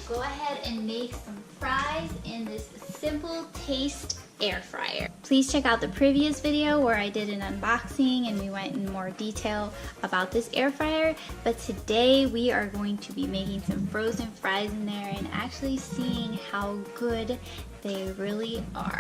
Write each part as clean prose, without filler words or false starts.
go ahead and make some fries in this Simpletaste air fryer. Please check out the previous video where I did an unboxing and we went in more detail about this air fryer. But today we are going to be making some frozen fries in there and actually seeing how good they really are.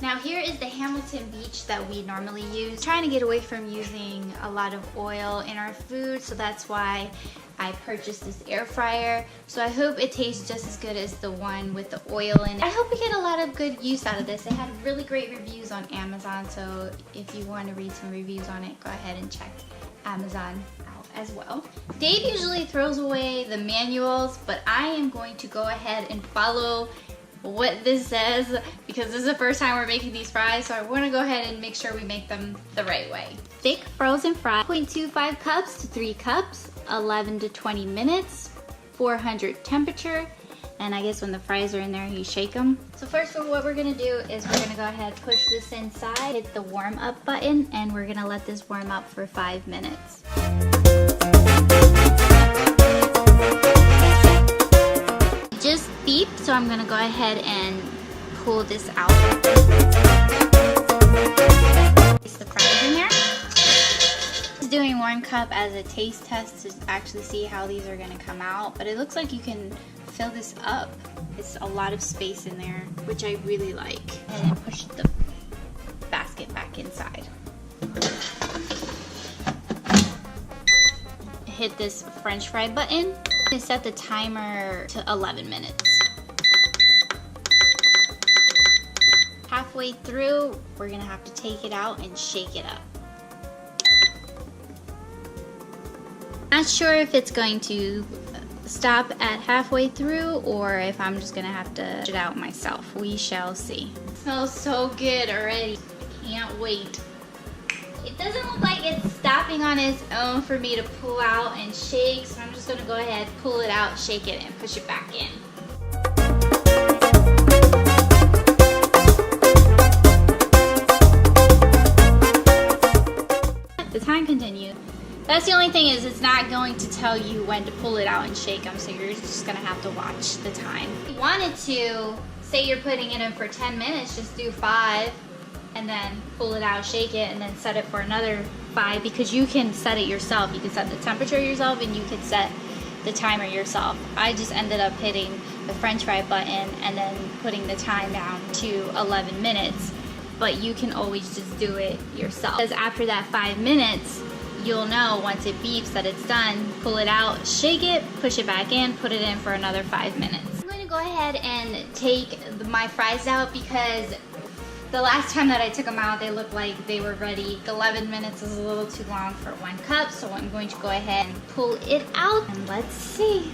Now here is the Hamilton Beach that we normally use. Trying to get away from using a lot of oil in our food, so that's why I purchased this air fryer. So I hope it tastes just as good as the one with the oil in it. I hope we get a lot of good use out of this. It had really great reviews on Amazon, so if you want to read some reviews on it, go ahead and check Amazon out as well. Dave usually throws away the manuals, but I am going to go ahead and follow what this says because this is the first time we're making these fries, so I want to go ahead and make sure we make them the right way. Thick frozen fry, 0.25 cups to 3 cups, 11 to 20 minutes, 400 temperature, and I guess when the fries are in there you shake them. So first what we're gonna do is we're gonna go ahead, push this inside, hit the warm up button, and we're gonna let this warm up for 5 minutes. Just beeped, so I'm gonna go ahead and pull this out. Place the fries in there. Just doing 1 cup as a taste test to actually see how these are gonna come out, but it looks like you can fill this up. It's a lot of space in there, which I really like. And push the basket back inside. Hit this French fry button and set the timer to 11 minutes. Halfway through, we're gonna have to take it out and shake it up. Not sure if it's going to stop at halfway through or if I'm just gonna have to push it out myself. We shall see. It smells so good already. I can't wait. It doesn't look like it's stopping on its own for me to pull out and shake, so I'm just gonna go ahead, pull it out, shake it, and push it back in. The time continues. That's the only thing is it's not going to tell you when to pull it out and shake them, so you're just gonna have to watch the time. If you wanted to, say you're putting it in for 10 minutes, just do 5. And then pull it out, shake it, and then set it for another 5 because you can set it yourself. You can set the temperature yourself and you can set the timer yourself. I just ended up hitting the French fry button and then putting the time down to 11 minutes, but you can always just do it yourself. Because after that 5 minutes, you'll know once it beeps that it's done, pull it out, shake it, push it back in, put it in for another 5 minutes. I'm gonna go ahead and take my fries out because the last time that I took them out, they looked like they were ready. 11 minutes is a little too long for 1 cup, so I'm going to go ahead and pull it out, and let's see.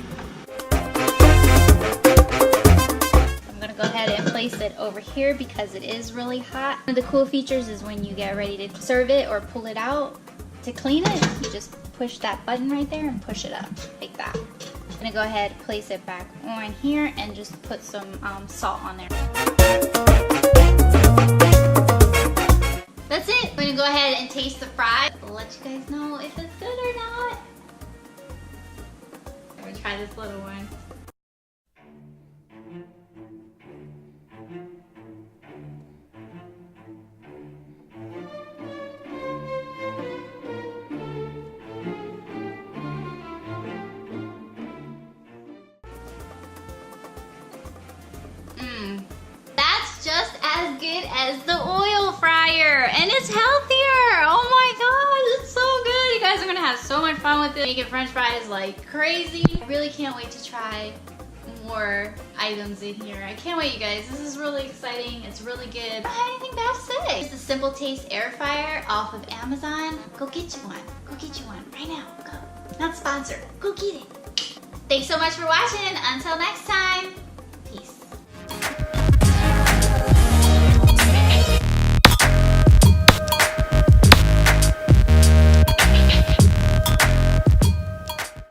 I'm gonna go ahead and place it over here because it is really hot. One of the cool features is when you get ready to serve it or pull it out, to clean it, you just push that button right there and push it up, like that. I'm gonna go ahead, place it back on here, and just put some salt on there. That's it. I'm gonna go ahead and taste the fry. I'll let you guys know if it's good or not. I'm gonna try this little one. Just as good as the oil fryer, and it's healthier. Oh my god, it's so good. You guys are gonna have so much fun with it, making French fries like crazy. I really can't wait to try more items in here. I can't wait, you guys. This is really exciting. It's really good. I don't have anything bad to say. It's the Simpletaste air fryer off of Amazon. Go get you one. Go get you one right now. Go. Not sponsored. Go get it. Thanks so much for watching. Until next time.